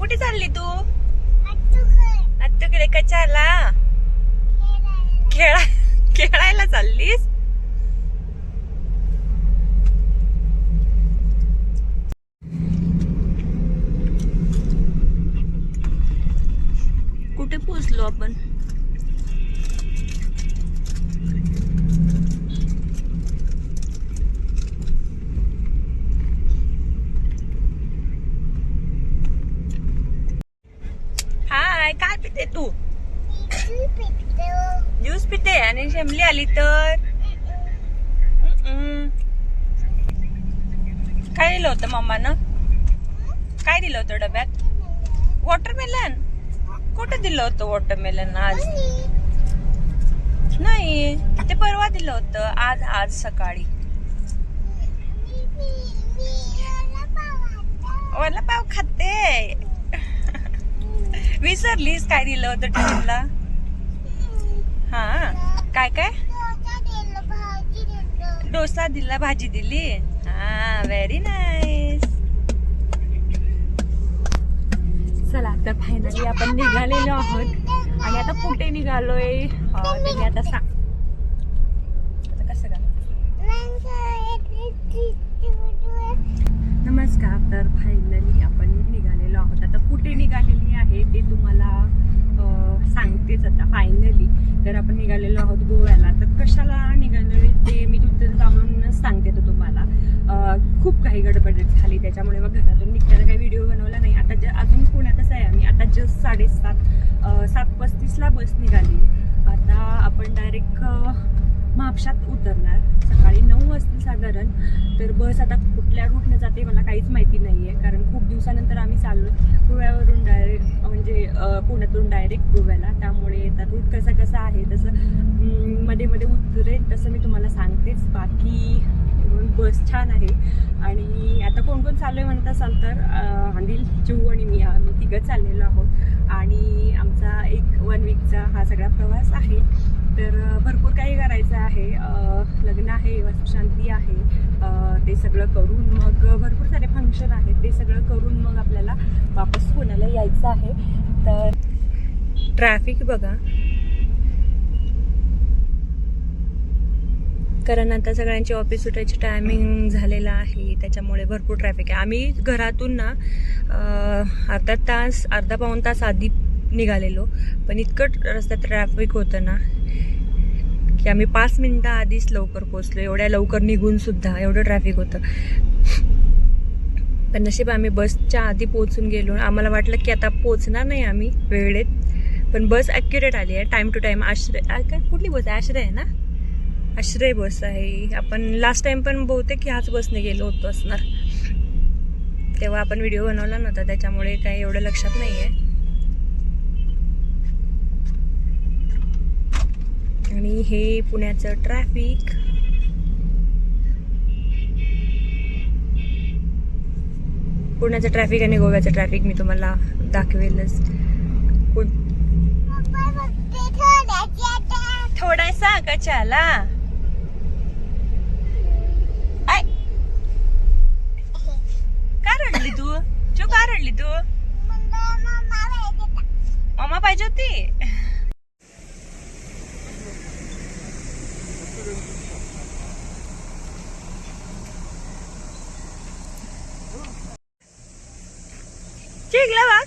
कुठे चालली तू? आत्तूकडे कशाला? खेळायला चाललीस? कुठे पोहोचलो आपण? हाय, काय पिते तू? ज्यूस पिते आणि शेमली आली तर काय दिलं होतं मम्मानं? काय दिलं होतं डब्यात? वॉटरमेलन? कुठे दिलं होतं वॉटरमेलन आज? नाही, ते परवा दिलं होतं. आज सकाळी वडापाव खाते. विसरलीस काय दिलं होतं टिफिनला? हा, काय काय? डोसा दिला, भाजी दिली. हा, व्हेरी नाईस. चला, तर फायनली आपण निघालेलो आहोत आणि आता कुठे निघालोय ते मी आता सांग. आता कसं का? नमस्कार. तर फायनली आपण निघालेलो आहोत. आता कुठे निघालेली आहे ते तुम्हाला सांगतेच आता फायनली. तर आपण निघालेलो आहोत गोव्याला. तर कशाला निघालोय ते मी तिथं जाऊन सांगते तर तुम्हाला. खूप काही गडबड झाली त्याच्यामुळे मग घरातून निघताना काही व्हिडिओ बनवला नाही. आता अजून पुण्यातच आहे आम्ही. आता जस्ट 7:35ला बस निघाली. आता आपण डायरेक्ट महापशात उतरणार. सकाळी 9 वाजता साधारण. तर बस आता कुठल्या रूटने जाते मला काहीच माहिती नाही आहे, कारण खूप दिवसानंतर आम्ही चाललो गोव्यावरून डायरेक्ट म्हणजे पुण्यातून डायरेक्ट गोव्याला. त्यामुळे आता रूट कसा आहे तसं मध्ये उतरेल तसं मी तुम्हाला सांगतेच. बाकी बस छान आहे. आणि आता कोण कोण चाललोय म्हणत असाल तर अनिल, चिऊ आणि आम्ही तिघं चाललेलो आहोत. आणि आमचा एक 1 वीकचा हा सगळा प्रवास आहे. तर भरपूर काही करायचं आहे. लग्न आहे, वास्तुशांती आहे, ते सगळं करून मग भरपूर सारे फंक्शन आहेत. ते सगळं करून मग आपल्याला वापस पुण्याला यायचं आहे. तर ट्रॅफिक बघा, कारण आता सगळ्यांची ऑफिस सुटायची टायमिंग झालेला आहे. त्याच्यामुळे भरपूर ट्रॅफिक आहे. आम्ही घरातून ना अर्धा पाऊण तास आधी निघालेलो, पण इतकं रस्त्यात ट्रॅफिक होतं ना की आम्ही 5 मिनिटं आधीच लवकर पोहोचलो. एवढ्या लवकर निघून सुद्धा एवढं ट्रॅफिक होतं. पण नशीब आम्ही बसच्या आधी पोहोचून गेलो. आम्हाला वाटलं की आता पोहोचणार नाही आम्ही वेळेत, पण बस ॲक्युरेट आली आहे, टाइम टू टाइम. काय कुठली बस आहे? आश्रय आहे ना? आश्रय बस आहे. आपण लास्ट टाइम पण बहुतेक ह्याच बसने गेलो होतो असणार. तेव्हा आपण व्हिडिओ बनवला नव्हता त्याच्यामुळे काही एवढं लक्षात नाही आहे. आणि हे पुण्याचं ट्रॅफिक. पुण्याचं ट्रॅफिक आणि गोव्याचं ट्रॅफिक मी तुम्हाला दाखवेलच. थोडासा कशाला? का रडली तू? का रडली तू? मम्मा पाहिजे होती. चिकला बघ.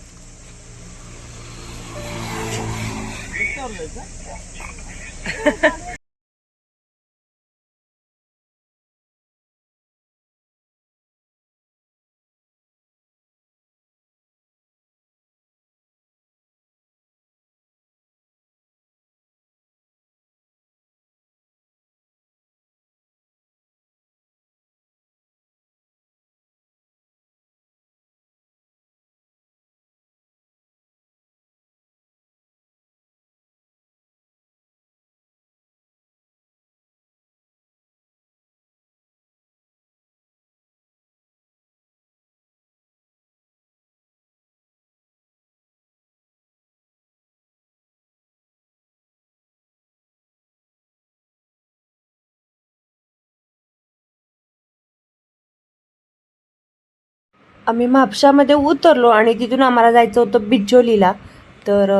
आम्ही म्हापशामध्ये उतरलो आणि तिथून आम्हाला जायचं होतं बिचोलीला. तर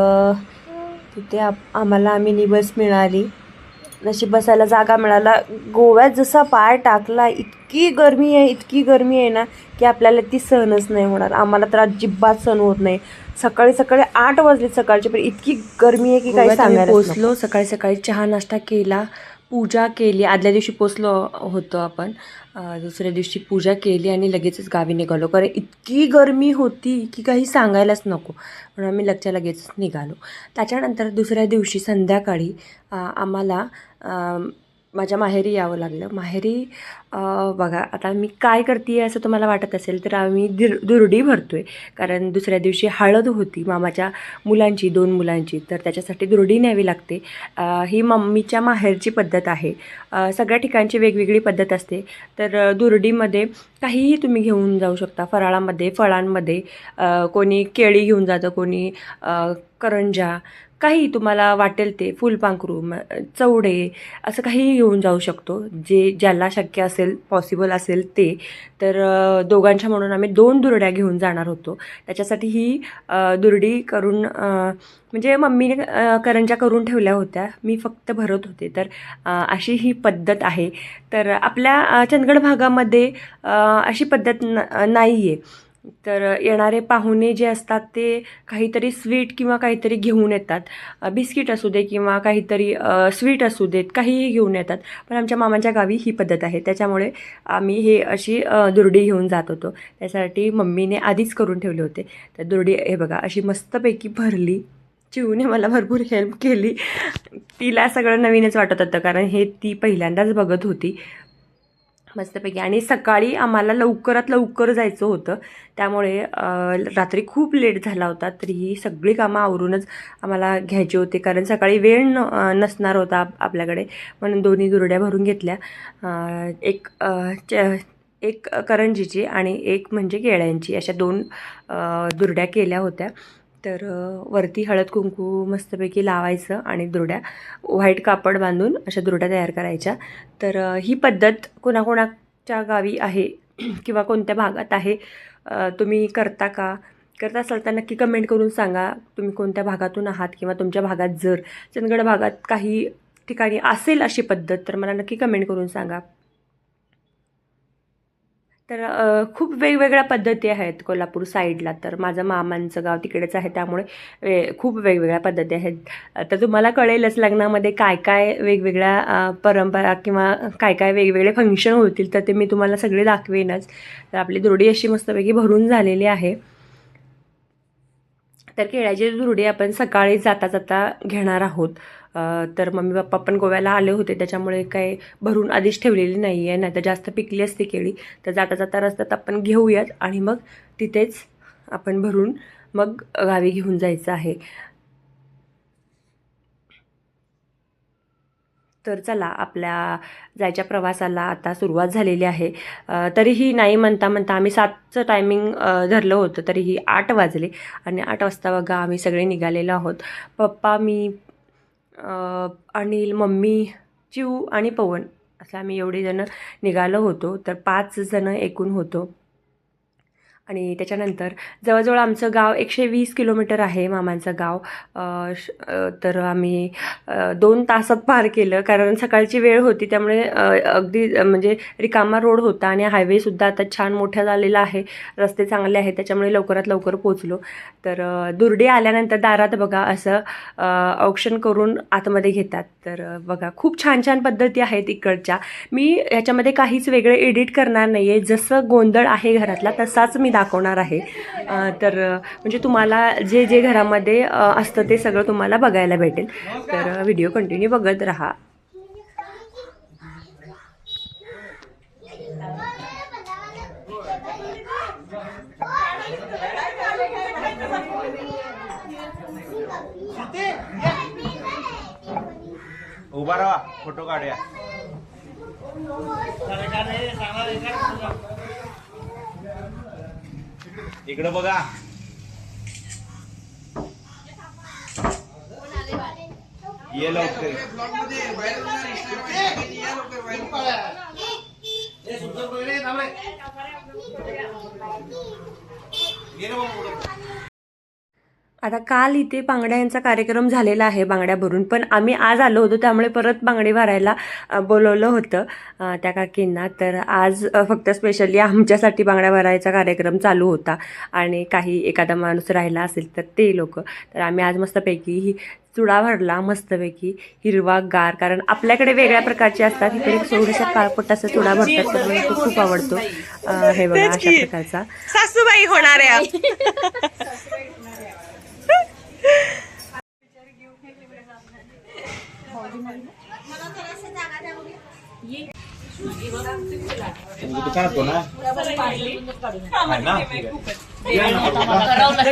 तिथे आम्हाला मिनी बस मिळाली. नशीब बसायला जागा मिळाला. गोव्यात जसा पाय टाकला इतकी गरमी आहे ना की आपल्याला ती सहनच नाही होणार. आम्हाला तर अजिबात सहन होत नाही. सकाळी 8 वाजले सकाळचे, पण इतकी गरमी आहे की काही सांगायला पोचलो. सकाळी चहा नाश्ता केला, पूजा केली. आदल्या दिवशी पोचलो होतो आपण. दुसऱ्या दिवशी पूजा केली आणि लगेचच गावी निघालो, कारण इतकी गरमी होती की काही सांगायलाच नको. म्हणून आम्ही लगेचच निघालो. त्याच्यानंतर दुसऱ्या दिवशी संध्याकाळी आम्हाला माझ्या माहेरी यावं लागलं. माहेरी बघा आता मी काय करते आहे असं तुम्हाला वाटत असेल तर आम्ही दुरडी भरतो आहे, कारण दुसऱ्या दिवशी हळद होती मामाच्या मुलांची, 2 मुलांची. तर त्याच्यासाठी दुरडी न्यावी लागते. ही मम्मीच्या माहेरची पद्धत आहे. सगळ्या ठिकाणची वेगवेगळी पद्धत असते. तर दुरडीमध्ये काहीही तुम्ही घेऊन जाऊ शकता. फराळामध्ये, फळांमध्ये कोणी केळी घेऊन जातं, कोणी करंजा, काही तुम्हाला वाटेल ते, फुलपाखरू, चवडे, असं काहीही घेऊन जाऊ शकतो, जे ज्याला शक्य असेल, पॉसिबल असेल ते. तर दोघांच्या म्हणून आम्ही 2 दुरड्या घेऊन जाणार होतो. त्याच्यासाठी ही दुरडी करून म्हणजे मम्मीने करंजा करून ठेवल्या होत्या, मी फक्त भरत होते. तर अशी ही पद्धत आहे. तर आपल्या चंदगड भागामध्ये अशी पद्धत नाही आहे. तर येणारे पाहुणे जे असतात ते काहीतरी स्वीट किंवा काहीतरी घेऊन येतात. बिस्किट असू दे किंवा काहीतरी स्वीट असू देत, काहीही घेऊन येतात. पण आमच्या मामाच्या गावी ही पद्धत आहे, त्याच्यामुळे आम्ही हे अशी दुरडी घेऊन जात होतो. त्यासाठी मम्मीने आधीच करून ठेवले होते. तर दुरडी हे बघा अशी मस्तपैकी भरली. चिवूने मला भरपूर हेल्प केली. तिला सगळं नवीनच वाटत होतं, कारण हे ती पहिल्यांदाच बघत होती. मस्तपैकी. आणि सकाळी आम्हाला लवकरात लवकर जायचं होतं, त्यामुळे रात्री खूप लेट झाला होता. तरी ही सगळी कामं आवरूनच आम्हाला घ्यायची होती, कारण सकाळी वेळ नसणार होता आपल्याकडे. म्हणून 2 दुरड्या भरून घेतल्या. एक करंजीची आणि एक म्हणजे केळ्यांची, अशा 2 दुरड्या केल्या होत्या. तर वरती हळद कुंकू मस्तपैकी लावायचं आणि दुरड्या व्हाईट कापड बांधून अशा दुरड्या तयार करायच्या. तर ही पद्धत कोणाकोणाच्या गावी आहे किंवा कोणत्या भागात आहे, तुम्ही करता का? करत असाल तर नक्की कमेंट करून सांगा तुम्ही कोणत्या भागातून आहात, किंवा तुमच्या भागात जर चंदगड भागात काही ठिकाणी असेल अशी पद्धत तर मला नक्की कमेंट करून सांगा. तर खूप वेगवेगळ्या पद्धती आहेत कोल्हापूर साईडला. तर माझं मामांचं गाव तिकडेच आहे, त्यामुळे खूप वेगवेगळ्या पद्धती आहेत. तर तुम्हाला कळेलच लग्नामध्ये काय काय वेगवेगळ्या परंपरा किंवा काय काय वेगवेगळे फंक्शन होतील, तर ते मी तुम्हाला सगळे दाखवेनच. तर आपली दुरडी अशी मस्तपैकी भरून झालेली आहे. तर केळ्याची दुरडी आपण सकाळी जाता जाता घेणार आहोत. तर मम्मी पप्पा पण गोव्याला आले होते, त्याच्यामुळे काही भरून आधीच ठेवलेली नाही आहे, नाही तर जास्त पिकली असते केळी. तर जाता जाता रस्त्यात आपण घेऊयात आणि मग तिथेच आपण भरून मग गावी घेऊन जायचं आहे. तर चला, आपल्या जायच्या प्रवासाला आता सुरुवात झालेली आहे. तरीही नाही म्हणता आम्ही 7चं टायमिंग धरलं होतं, तरीही 8 वाजले. आणि 8 वाजता बघा आम्ही सगळे निघालेलो आहोत. पप्पा, मी, अनिल, मम्मी, चिऊ आणि पवन, असं आम्ही एवढे जण निघालो होतो. तर 5 जण एकूण होतो. आणि त्याच्यानंतर जवळजवळ आमचं गाव 120 किलोमीटर आहे, मामांचं गाव. तर आम्ही 2 तासात पार केलं, कारण सकाळची वेळ होती, त्यामुळे अगदी म्हणजे रिकामा रोड होता आणि हायवेसुद्धा आता छान मोठा झालेला आहे, रस्ते चांगले आहेत, त्याच्यामुळे लवकरात लवकर पोचलो. तर दुरडी आल्यानंतर दारात बघा असं औक्षण करून आतमध्ये घेतात. तर बघा खूप छान छान पद्धती आहेत इकडच्या. मी ह्याच्यामध्ये काहीच वेगळे एडिट करणार नाही आहे, जसं गोंधळ आहे घरातला तसाच मी दाखवणार आहे. तर म्हणजे तुम्हाला जे जे घरामध्ये असतं ते सगळं तुम्हाला बघायला भेटेल. तर व्हिडिओ कंटिन्यू बघत राहा. उभा राहा, फोटो काढूया. इकडे बघा. ये लवकर. आता काल इथे बांगड्यांचा कार्यक्रम झालेला आहे बांगड्या भरून, पण आम्ही आज आलो होतो त्यामुळे परत बांगडी भरायला बोलवलं होतं त्या काकींना. तर आज फक्त स्पेशली आमच्यासाठी बांगड्या भरायचा कार्यक्रम चालू होता आणि काही एखादा माणूस राहिला असेल तर ते लोक. तर आम्ही आज मस्तपैकी ही चुडा भरला, मस्तपैकी हिरवा गार, कारण आपल्याकडे वेगळ्या प्रकारचे असतात, इकडे थोडीशा काळपट असा चुडा भरतात, तर मला तो खूप आवडतो. हे बघा अशा प्रकारचा सासूबाई होणार आहे. दुकानात हो ना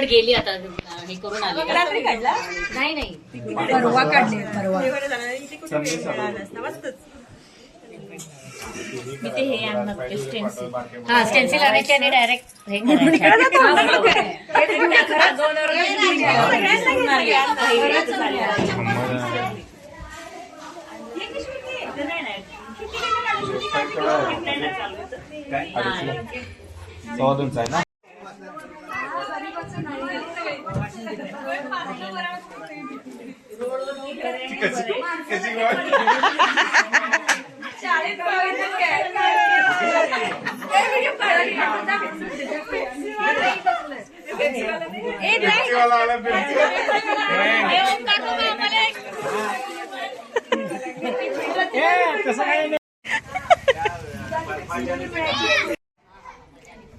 गेली आता हे करून आले. नाही परवा काढले. परवा मी ते हे आणणार स्टेन्सिल. हा स्टेन्सिल आणायचे आणि डायरेक्ट हे सवादूनच आहे ना.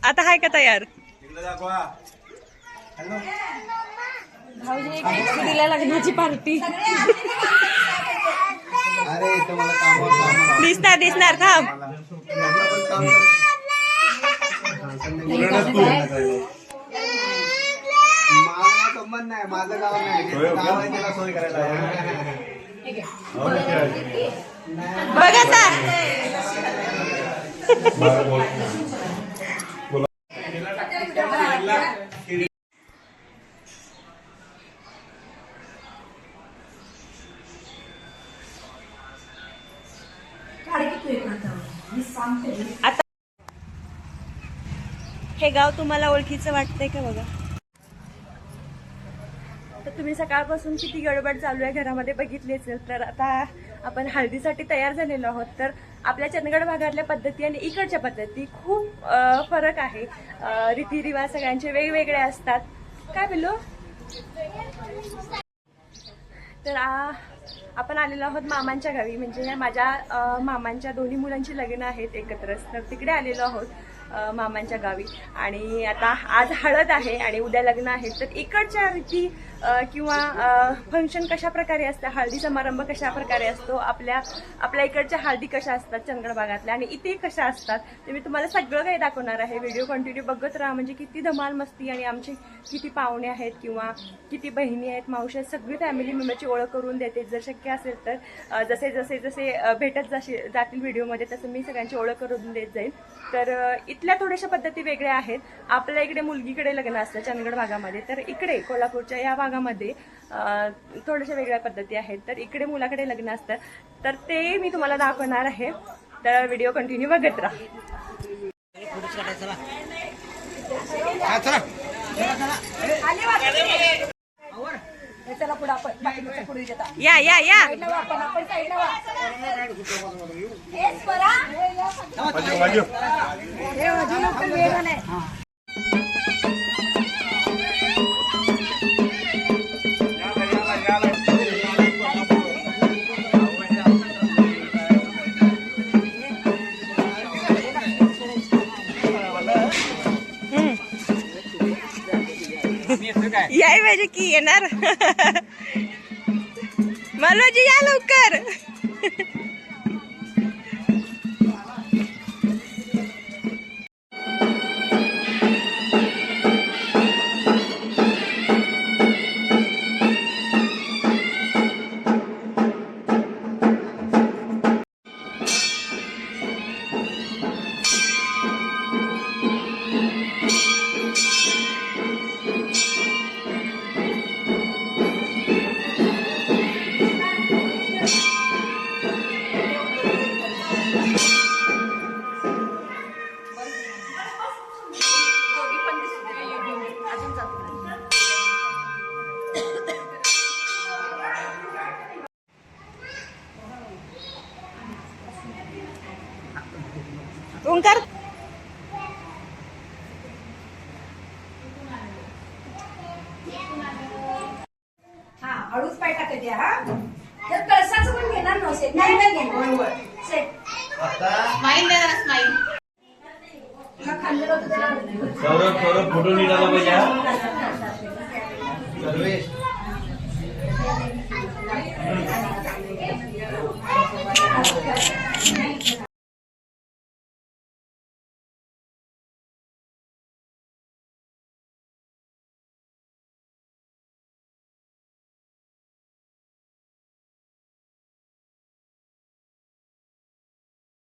आता हाय का तयार? तिला लग्नाची पार्टी. दिसणार थांब. संबंध नाही, माझं गाव नाही, गाव आहे त्याला सोय करायला. बघा आता हे गाव तुम्हाला ओळखीचं वाटतंय का? बघा तर तुम्ही सकाळपासून किती गडबड चालू आहे घरामध्ये बघितली असेल. तर आता आपण हळदीसाठी तयार झालेलो आहोत. तर आपल्या चंदगड भागातल्या पद्धती आणि इकडच्या पद्धती खूप फरक आहे. रीतिरिवाज सगळ्यांचे वेगवेगळे असतात. काय बोललो? तर आपण आलेलो आहोत मामांच्या गावी, म्हणजे माझ्या मामांच्या दोन्ही मुलांची लग्न आहेत एकत्रच. तर तिकडे आलेलो आहोत मामांच्या गावी. आणि आता आज हळद आहे आणि उद्या लग्न आहे. तर इकडच्या रीती किंवा फंक्शन कशा प्रकारे असतं, हळदी समारंभ कशा प्रकारे असतो, आपल्या इकडच्या हळदी कशा असतात चंदगड भागातल्या आणि इथे कशा असतात, ते मी तुम्हाला सगळं काही दाखवणार आहे. व्हिडिओ कंटिन्यू बघत राहा. म्हणजे किती धमाल मस्ती आणि आमचे किती पाहुणे आहेत किंवा किती बहिणी आहेत, मावशी आहेत, सगळी फॅमिली मेंबरची ओळख करून देते. जर शक्य असेल तर जसे जसे जसे भेटत जातील व्हिडिओमध्ये तसं मी सगळ्यांची ओळख करून देत जाईल. तर इथल्या थोड्याशा पद्धती वेगळ्या आहेत. आपल्या इकडे मुलगीकडे लग्न असतं चंदगड भागामध्ये, तर इकडे कोल्हापूरच्या या भागामध्ये थोड्याशा वेगळ्या पद्धती आहेत. तर इकडे मुलाकडे लग्न असतं, तर ते मी तुम्हाला दाखवणार आहे. तर व्हिडिओ कंटिन्यू बघत राहा. या या या याय पाहिजे की येणार. मालवाजी या लवकर. ओंकार हा हळूच पाय टाकायचे हा तर कळसाचं पण घेणार नव्हते नाही नाही घेणार सेट स्माईल द्या जरा, स्माईल. तुला खाल्लेलं होतं त्याला सौरभ फोटो निघाला पाहिजे हा. सर्वेश